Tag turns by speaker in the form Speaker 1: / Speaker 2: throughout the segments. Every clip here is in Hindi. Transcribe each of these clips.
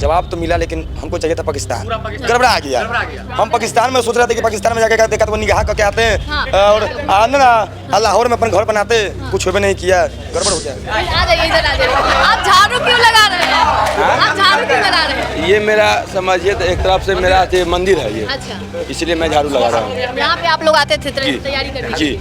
Speaker 1: जवाब तो मिला, लेकिन हमको चाहिए था पाकिस्तान। गड़बड़ा गया। हम पाकिस्तान में सोच रहे थे कि पाकिस्तान में जाके देखा तो वो निगाह करके आते हैं।
Speaker 2: हाँ।
Speaker 1: और आने ना लाहौर में अपन घर बनाते, कुछ भी नहीं किया, गड़बड़ हो गया।
Speaker 2: आ जाइए, इधर आ जाइए। आप झाड़ू क्यों लगा रहे हैं? आप झाड़ू क्यों लगा रहे हैं?
Speaker 3: ये मेरा समझिए तो एक तरफ से मेरा मंदिर है ये,
Speaker 2: अच्छा,
Speaker 3: इसलिए मैं झाड़ू लगा रहा हूँ।
Speaker 2: यहाँ पे आप लोग आते थे तैयारी करने?
Speaker 3: जी,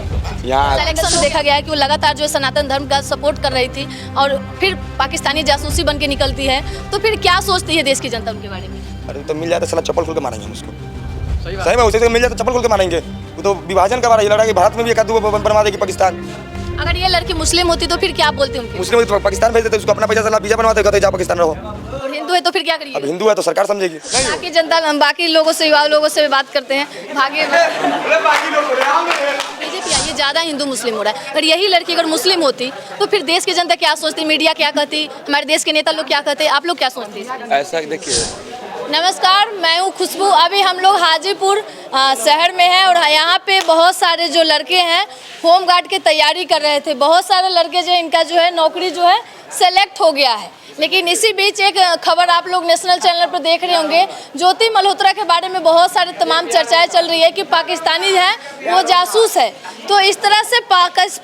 Speaker 3: यहाँ
Speaker 2: इलेक्शन में देखा गया है कि वो लगातार जो है सनातन धर्म का सपोर्ट कर रही थी और फिर पाकिस्तानी जासूसी बन के निकलती है, तो फिर क्या सोचती है देश की जनता उनके बारे में?
Speaker 1: अरे तो मिल जाए तो साला चप्पल खोल के मारेंगे हम उसको। सही में उसे मिल जाए तो चप्पल खोल के मारेंगे। वो तो विभाजन का बारा, ये लड़ा कि भारत में भी एक आध बनवा देगी पाकिस्तान।
Speaker 2: अगर ये लड़की मुस्लिम होती तो फिर क्या आप बोलते उनके?
Speaker 1: मुस्लिम तो पाकिस्तान भेज देते, उसको अपना पैसा साला वीजा बनवाते, कहते जा पाकिस्तान रहो।
Speaker 2: और हिंदू है तो फिर क्या करिए?
Speaker 1: अब हिंदू है तो सरकार समझेगी।
Speaker 2: बाकी जनता, बाकी लोगों से, युवा लोगों से भी बात करते हैं। भाग्य बीजेपी आई है, ज़्यादा हिंदू मुस्लिम हो रहा है। अगर यही लड़की अगर मुस्लिम होती तो फिर देश की जनता क्या सोचती, मीडिया क्या कहती, हमारे देश के नेता लोग क्या कहते, आप लोग क्या सोचती?
Speaker 3: ऐसा देखिए।
Speaker 2: नमस्कार, मैं हूँ खुशबू। अभी हम लोग हाजीपुर शहर में हैं और यहाँ पे बहुत सारे जो लड़के हैं होम गार्ड की तैयारी कर रहे थे। बहुत सारे लड़के जो इनका जो है नौकरी जो है सेलेक्ट हो गया है। लेकिन इसी बीच एक खबर आप लोग नेशनल चैनल पर देख रहे होंगे, ज्योति मल्होत्रा के बारे में बहुत सारे तमाम चर्चाएं चल रही है कि पाकिस्तानी है वो जासूस है। तो इस तरह से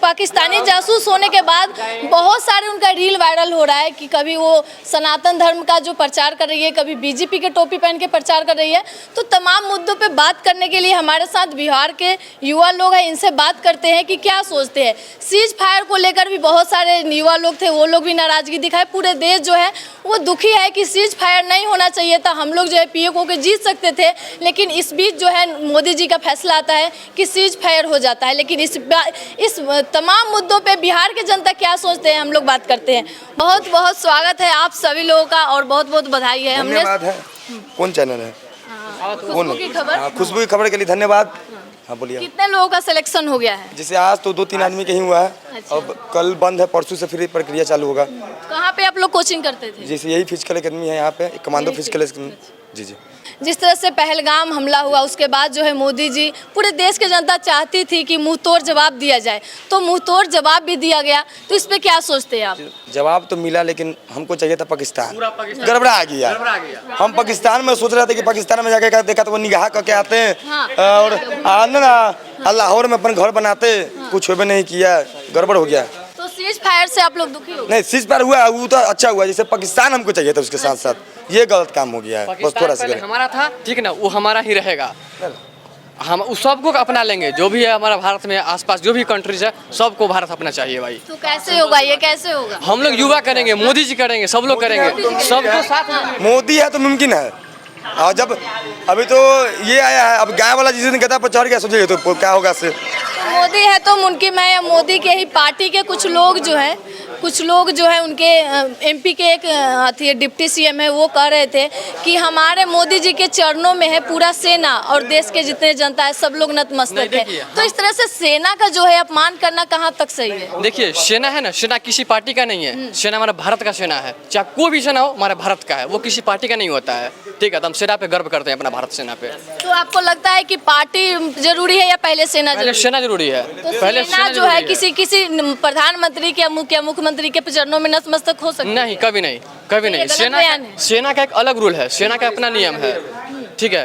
Speaker 2: पाकिस्तानी जासूस होने के बाद बहुत सारे उनका रील वायरल हो रहा है कि कभी वो सनातन धर्म का जो प्रचार कर रही है, कभी बीजेपी के टोपी पहन के प्रचार कर रही है। तो तमाम मुद्दों पे बात करने के लिए हमारे साथ बिहार के युवा लोग हैं, इनसे बात करते हैं कि क्या सोचते हैं। सीज फायर को लेकर भी बहुत सारे युवा लोग थे, वो लोग भी नाराजगी दिखाए। पूरे देश जो है वो दुखी है कि सीज फायर नहीं होना चाहिए था, हम लोग जो है पीओके के जीत सकते थे। लेकिन इस बीच जो है मोदी जी का फैसला आता है कि सीज फायर हो जाता है। लेकिन इस तमाम मुद्दों पे बिहार की जनता क्या सोचते हैं, हम लोग बात करते हैं। बहुत बहुत स्वागत है आप सभी लोगों का और बहुत बहुत बधाई है। हमने
Speaker 1: कौन चैनल है?
Speaker 2: खुशबू की खबर।
Speaker 1: खुशबू की खबर के लिए धन्यवाद। हाँ बोलिए।
Speaker 2: कितने लोगों का सिलेक्शन हो गया है?
Speaker 1: जैसे आज तो 2-3 आदमी के ही हुआ है।
Speaker 2: अच्छा।
Speaker 1: अब कल बंद है, परसों से फिर प्रक्रिया चालू होगा।
Speaker 2: कहाँ पे आप लोग कोचिंग करते थे?
Speaker 1: जैसे यही फिजिकल एकेडमी है यहाँ पे, कमांडो फिजिकल एकेडमी। जी जी।
Speaker 2: जिस तरह से पहलगाम हमला हुआ उसके बाद जो है मोदी जी, पूरे देश की जनता चाहती थी कि मुंह तोड़ जवाब दिया जाए, तो मुंह तोड़ जवाब भी दिया गया। तो इस पे क्या सोचते हैं आप?
Speaker 1: जवाब तो मिला, लेकिन हमको चाहिए था पाकिस्तान। गड़बड़ा गया। हम पाकिस्तान में सोच रहे थे कि पाकिस्तान में जाके देखा तो वो निगाह करके आते हैं।
Speaker 2: हाँ।
Speaker 1: और आने ना लाहौर में अपन घर बनाते, कुछ भी नहीं किया, गड़बड़ हो गया।
Speaker 2: तो सीज फायर से आप लोग दुखी हो?
Speaker 1: नहीं, सीज फायर हुआ वो तो अच्छा हुआ, जैसे पाकिस्तान हमको चाहिए था, उसके साथ साथ ये गलत काम हो गया है। बस थोड़ा सा
Speaker 4: हमारा था, ठीक ना, वो हमारा ही रहेगा। हम उस सबको अपना लेंगे, जो भी है हमारा भारत में आसपास जो भी कंट्रीज है सबको भारत अपना चाहिए भाई।
Speaker 2: तो कैसे होगा ये, कैसे होगा?
Speaker 4: हम लोग युवा करेंगे, मोदी जी करेंगे, सब लोग करेंगे, सबको साथ में।
Speaker 1: मोदी है तो मुमकिन है। और जब अभी तो ये आया है, अब गाय वाला जिस दिन गधा पर चढ़ गया, सोचिए तो क्या होगा इससे।
Speaker 2: मोदी है तो मुमकिन है। मोदी के ही पार्टी के कुछ लोग जो है उनके एमपी के एक डिप्टी सीएम है, वो कह रहे थे कि हमारे मोदी जी के चरणों में है पूरा सेना और देश के जितने जनता है सब लोग नतमस्तक है। तो इस तरह से सेना का जो है अपमान करना कहाँ तक सही है?
Speaker 4: देखिए, सेना है ना, सेना किसी पार्टी का नहीं है, सेना हमारा भारत का सेना है। चाहे कोई भी सेना हो, हमारा भारत का है, वो किसी पार्टी का नहीं होता है। ठीक है, तो हम सेना पे गर्व करते हैं, अपना भारत सेना पे।
Speaker 2: तो आपको लगता है कि पार्टी जरूरी है या पहले सेना जरूरी?
Speaker 4: पहले सेना जरूरी है।
Speaker 2: तो पहले सेना जो है किसी प्रधानमंत्री के मुख्यमंत्री के चरणों में नतमस्तक हो सकती है?
Speaker 4: नहीं, कभी नहीं, कभी नहीं। सेना का एक अलग रूल है, सेना का अपना नियम है। ठीक है,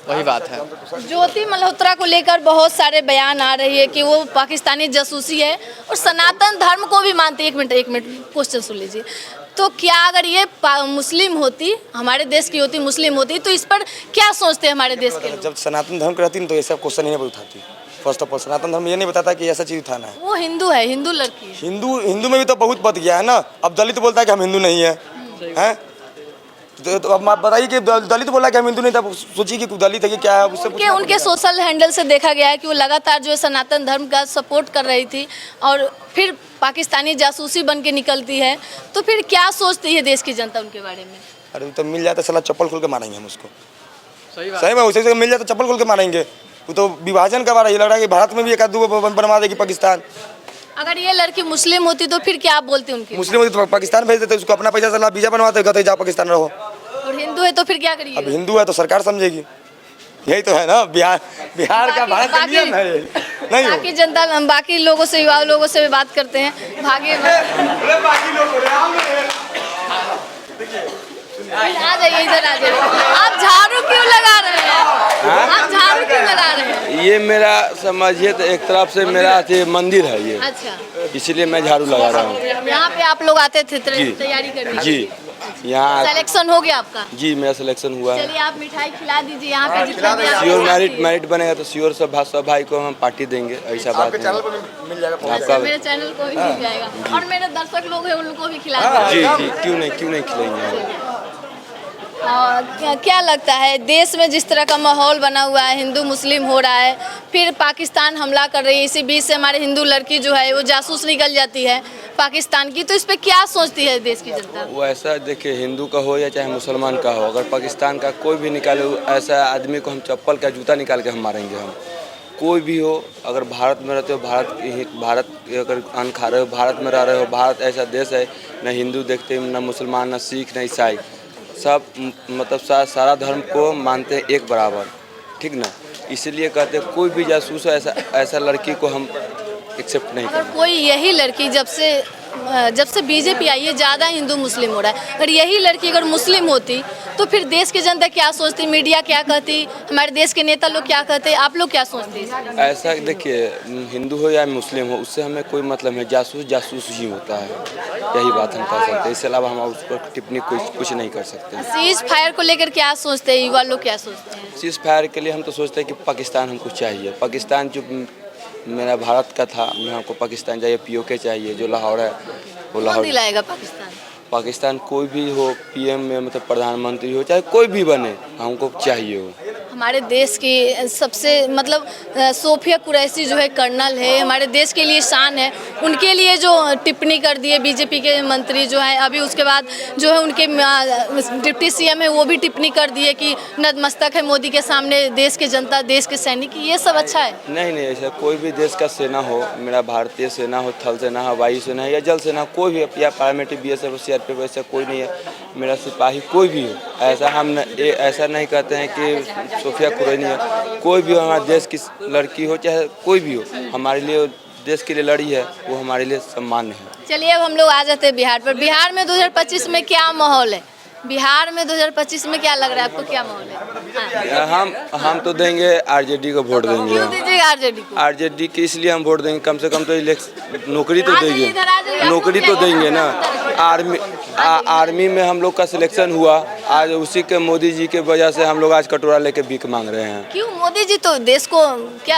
Speaker 4: वही बात है।
Speaker 2: ज्योति मल्होत्रा को लेकर बहुत सारे बयान आ रही है कि वो पाकिस्तानी जासूसी है और सनातन धर्म को भी मानती है। एक मिनट क्वेश्चन सुन लीजिए। तो क्या अगर ये मुस्लिम होती, हमारे देश की होती, मुस्लिम होती, तो इस पर क्या सोचते हैं हमारे देश के लोग?
Speaker 1: जब सनातन धर्म रहती ना तो ऐसा क्वेश्चन ही नहीं उठाती। फर्स्ट ऑफ ऑल सनातन धर्म ये नहीं बताता कि ऐसा चीज उठाना है।
Speaker 2: वो हिंदू है, हिंदू लड़की है।
Speaker 1: हिंदू में भी तो बहुत बद गया है ना। अब दलित बोलता है कि हम हिंदू नहीं है, हैं? तो अब आप बताइए कि दलित बोला कि हम हिंदू नहीं, तब सोचिए कि दलित है कि क्या है। उससे
Speaker 2: उनके सोशल हैंडल से देखा गया है कि वो लगातार जो है सनातन धर्म का सपोर्ट कर रही थी और फिर पाकिस्तानी जासूसी बन के निकलती है। तो फिर क्या सोचती है देश की जनता उनके बारे में?
Speaker 1: अरे तो मिल जाए तो साला चप्पल खोल के मारेंगे हम उसको। सही में उसे मिल जाए तो चप्पल खोल के मारेंगे। वो तो विभाजन का बारा, ये लग रहा है कि भारत में भी एक आध बनवा देगी पाकिस्तान।
Speaker 2: अगर ये लड़की मुस्लिम होती तो फिर क्या आप बोलते उनकी?
Speaker 1: मुस्लिम होती तो पाकिस्तान भेज देते, उसको अपना पैसा साला वीजा बनवाते, कहते जा पाकिस्तान रहो।
Speaker 2: और हिंदू है तो फिर क्या करिए?
Speaker 1: अब हिंदू है तो सरकार समझेगी। यही तो है ना, बिहार का भारत का नियम है नहीं।
Speaker 2: बाकी जनता, बाकी लोगों से, युवा लोगों से भी बात करते हैं। भाग्य फिर आ जाइए, इधर आ जाइए। आप झाड़ू क्यों लगा रहे हैं? आप झाड़ू क्यों लगा रहे हैं?
Speaker 3: ये मेरा समझिए तो एक तरफ से मेरा मंदिर है ये,
Speaker 2: अच्छा,
Speaker 3: इसलिए मैं झाड़ू लगा रहा हूँ।
Speaker 2: यहाँ पे आप लोग आते थे
Speaker 3: जी।
Speaker 2: तैयारी करने?
Speaker 3: जी, यहाँ
Speaker 2: सिलेक्शन हो गया आपका?
Speaker 3: जी मेरा सिलेक्शन हुआ है।
Speaker 2: चलिए आप मिठाई खिला दीजिए यहाँ पे जितना भी आपके
Speaker 3: श्योर
Speaker 2: साथी हैं।
Speaker 3: मेरिट बनेगा तो श्योर सब भाई को हम पार्टी देंगे, ऐसा बात
Speaker 1: आपके चैनल
Speaker 3: नहीं।
Speaker 1: पर मिल जाएगा।
Speaker 2: अच्छा,
Speaker 3: आपका
Speaker 2: मेरे चैनल को भी मिल जाएगा और मेरे दर्शक लोग हैं उनको भी खिला
Speaker 3: जी
Speaker 2: दीजिए।
Speaker 3: जी क्यों नहीं खिलाएंगे।
Speaker 2: क्या लगता है देश में जिस तरह का माहौल बना हुआ है, हिंदू मुस्लिम हो रहा है, फिर पाकिस्तान हमला कर रही है, इसी बीच से हमारे हिंदू लड़की जो है वो जासूस निकल जाती है पाकिस्तान की, तो इस पे क्या सोचती है देश की जनता?
Speaker 3: वो ऐसा देखिए, हिंदू का हो या चाहे मुसलमान का हो, अगर पाकिस्तान का कोई भी निकाले ऐसा आदमी को हम चप्पल का जूता निकाल के हम मारेंगे। हम कोई भी हो, अगर भारत में रहते हो भारत अगर अन्न खा रहे हो, भारत में रह रहे हो, भारत ऐसा देश है न हिंदू देखते न मुसलमान न सिख न ईसाई, सब मतलब सारा धर्म को मानते हैं एक बराबर, ठीक ना। इसलिए कहते हैं कोई भी जासूस हो ऐसा लड़की को हम एक्सेप्ट नहीं
Speaker 2: अगर
Speaker 3: करते।
Speaker 2: कोई यही लड़की जब से बीजेपी आई है ज़्यादा हिंदू मुस्लिम हो रहा है, अगर यही लड़की अगर मुस्लिम होती तो फिर देश की जनता क्या सोचती, मीडिया क्या कहती, हमारे देश के नेता लोग क्या कहते, आप लोग क्या सोचते हैं?
Speaker 3: ऐसा देखिए, हिंदू हो या मुस्लिम हो उससे हमें कोई मतलब नहीं, जासूस ही होता है, यही बात हम कह सकते हैं। इसके अलावा हम उस पर टिप्पणी कुछ नहीं कर सकते।
Speaker 2: सीज फायर को लेकर क्या सोचते हैं, युवा लोग क्या सोचते हैं?
Speaker 3: सीज फायर के लिए हम तो सोचते हैं कि पाकिस्तान हमको चाहिए। पाकिस्तान जो मेरा भारत का था, हमको पाकिस्तान चाहिए। POK चाहिए, जो लाहौर है वो
Speaker 2: कौन
Speaker 3: लाहौर।
Speaker 2: दिलाएगा पाकिस्तान?
Speaker 3: पाकिस्तान कोई भी हो, PM में मतलब प्रधानमंत्री हो, चाहे कोई भी बने, हमको चाहिए हो।
Speaker 2: हमारे देश की सबसे मतलब सोफिया कुरैशी जो है कर्नल है, हमारे देश के लिए शान है, उनके लिए जो टिप्पणी कर दिए बीजेपी के मंत्री जो है, अभी उसके बाद जो है उनके डिप्टी CM है वो भी टिप्पणी कर दिए कि नतमस्तक है मोदी के सामने देश के जनता, देश के सैनिक, ये सब अच्छा है?
Speaker 3: नहीं, ऐसा कोई भी देश का सेना हो, मेरा भारतीय सेना हो, थल सेना हो, वायु सेना या जल सेना, कोई भी या पार्लियामेंट्री BSF CRPF, ऐसा कोई नहीं है। मेरा सिपाही कोई भी हो, ऐसा हम ऐसा नहीं कहते हैं कि सोफिया कुरैशी है, कोई भी हो, हमारे देश की लड़की हो चाहे कोई भी हो, हमारे लिए देश के लिए लड़ी है, वो हमारे लिए सम्मान है।
Speaker 2: चलिए अब हम लोग आ जाते हैं बिहार पर। बिहार में 2025 में क्या माहौल है? बिहार में 2025 में क्या लग रहा है आपको, क्या माहौल है? हाँ।
Speaker 3: हम तो देंगे RJD को वोट देंगे।
Speaker 2: क्यों दीजिएगा RJD को?
Speaker 3: RJD की इसलिए हम वोट देंगे, कम से कम तो नौकरी तो
Speaker 2: आ जाइए,
Speaker 3: देंगे,
Speaker 2: इधर आ जाइए,
Speaker 3: नौकरी तो देंगे ना। आर्मी में हम लोग का सिलेक्शन हुआ, आज उसी के मोदी जी के वजह से हम लोग आज कटोरा लेके भीख मांग रहे हैं।
Speaker 2: क्यों? मोदी जी तो देश को क्या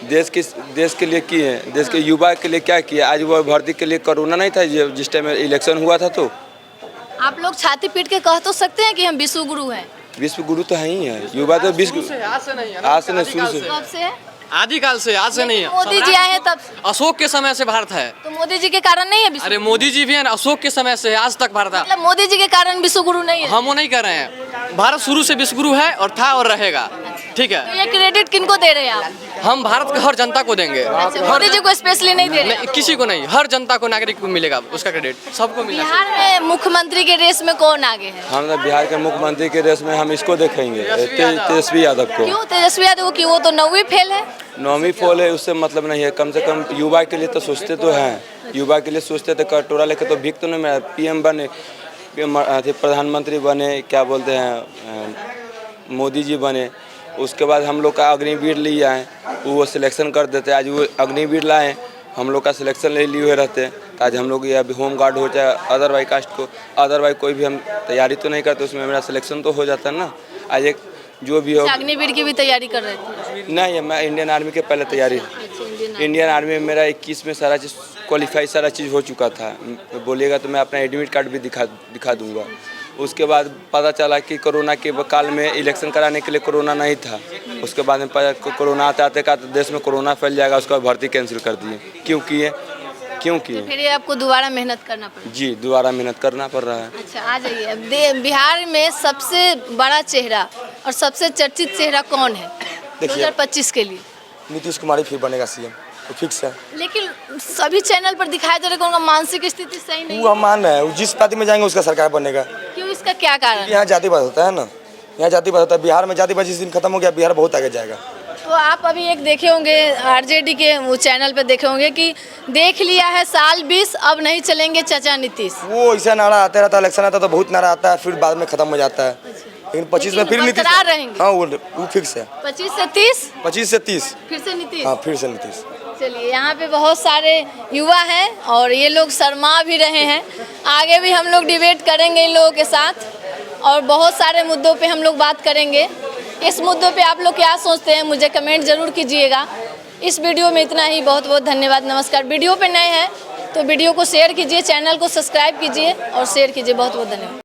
Speaker 3: देश के लिए किए हैं, देश के युवा के लिए क्या किया। आज वो भर्ती के लिए कोरोना नहीं था जिस टाइम इलेक्शन हुआ था, तो
Speaker 2: आप लोग छाती पीट के कह तो सकते हैं कि हम विश्व गुरु हैं।
Speaker 3: विश्व गुरु तो है ही है, युवा तो विश्व
Speaker 4: आज से नहीं है,
Speaker 3: आज से नहीं, शुरू से।
Speaker 2: कब से है?
Speaker 4: आदिकाल से, आज से नहीं है।
Speaker 2: मोदी जी आए हैं तब से।
Speaker 4: अशोक के समय से भारत है।
Speaker 2: तो मोदी जी के कारण नहीं है विश्व?
Speaker 4: अरे मोदी जी भी है ना, अशोक के समय से आज तक भारत है।
Speaker 2: मतलब मोदी जी के कारण विश्व गुरु नहीं है?
Speaker 4: हम वो नहीं कर रहे हैं, भारत शुरू से विश्व गुरु है और था और रहेगा, ठीक
Speaker 2: तो
Speaker 4: है।
Speaker 2: ये क्रेडिट किनको दे रहे हैं आप?
Speaker 4: हम भारत के हर जनता को देंगे,
Speaker 2: अच्छा, मोदी जी को स्पेशली नहीं दे रहे हैं?
Speaker 4: नहीं, किसी को नहीं, हर जनता को, नागरिक को मिलेगा उसका क्रेडिट, सबको मिलेगा।
Speaker 2: बिहार में मुख्यमंत्री के रेस में कौन आगे है?
Speaker 3: हम तो बिहार के मुख्यमंत्री के रेस में हम इसको देखेंगे, तेजस्वी यादव को।
Speaker 2: क्यों तेजस्वी यादव की? वो तो 9वीं फेल है।
Speaker 3: 9वीं फेल है, उससे मतलब नहीं है। कम से कम युवा के लिए तो सोचते तो हैं, युवा के लिए सोचते तो कटोरा लेके तो भीख तो नहीं मिला। PM बने, प्रधानमंत्री बने, क्या बोलते हैं मोदी जी बने, उसके बाद हम लोग का अग्निवीर लिए आए, वो सिलेक्शन कर देते। आज वो अग्निवीर लाए, हम लोग का सिलेक्शन ले लिए हुए रहते। आज हम लोग ये अभी होम गार्ड हो चाहे अदरवाइज कास्ट को, अदरवाइज कोई भी हम तैयारी तो नहीं करते, उसमें मेरा सिलेक्शन तो हो जाता है ना। आज एक जो भी हो,
Speaker 2: अग्निवीर की भी तैयारी कर रहे थे?
Speaker 3: नहीं, मैं इंडियन आर्मी के पहले तैयारी, इंडियन आर्मी में मेरा 21 में सारा चीज़ क्वालिफाई, सारा चीज़ हो चुका था। बोलिएगा तो मैं अपना एडमिट कार्ड भी दिखा दूंगा। उसके बाद पता चला कि कोरोना के काल में इलेक्शन कराने के लिए कोरोना नहीं था। उसके बाद में कोरोना आते का तो देश में कोरोना फैल जाएगा, उसका भर्ती कैंसिल कर दिए। क्यों किए?
Speaker 2: तो फिर ये आपको दोबारा मेहनत करना पड़ा?
Speaker 3: जी, दोबारा मेहनत करना पड़ रहा है।
Speaker 2: अच्छा, आ जाइए। अब बिहार में सबसे बड़ा चेहरा और सबसे चर्चित चेहरा कौन है 2025 के लिए?
Speaker 1: नीतीश कुमार ही फिर बनेगा CM, तो फिक्स है।
Speaker 2: लेकिन सभी चैनल पर दिखाई दे रहे कि उनका मानसिक स्थिति सही नहीं
Speaker 1: वो हम मान रहे हैं, वो जिस पार्टी में जाएंगे उसका सरकार बनेगा।
Speaker 2: क्यों? इसका क्या कारण?
Speaker 1: यहाँ जातिवाद होता है ना, यहाँ जातिवाद होता है। बिहार में जातिवाद जिस दिन खत्म हो गया, बिहार बहुत आगे जाएगा।
Speaker 2: तो आप अभी एक देखे होंगे आरजेडी के वो चैनल पे देखे होंगे कि देख लिया है साल 20 अब नहीं चलेंगे चाचा नीतीश।
Speaker 1: वो ऐसा नारा आता रहता है, इलेक्शन आता तो बहुत नारा आता है, फिर बाद में खत्म हो जाता है। लेकिन 25 में फिर नीतीश
Speaker 2: बरकरार रहेंगे।
Speaker 1: हाँ वो फिक्स है।
Speaker 2: 25 से 30
Speaker 1: 25 से 30
Speaker 2: फिर से नीतीश।
Speaker 1: हाँ फिर से नीतीश।
Speaker 2: चलिए, यहाँ पे बहुत सारे युवा हैं और ये लोग शर्मा भी रहे हैं। आगे भी हम लोग डिबेट करेंगे इन लोगों के साथ और बहुत सारे मुद्दों पे हम लोग बात करेंगे। इस मुद्दों पे आप लोग क्या सोचते हैं मुझे कमेंट जरूर कीजिएगा। इस वीडियो में इतना ही, बहुत बहुत धन्यवाद, नमस्कार। वीडियो पे नए हैं तो वीडियो को शेयर कीजिए, चैनल को सब्सक्राइब कीजिए और शेयर कीजिए। बहुत बहुत धन्यवाद।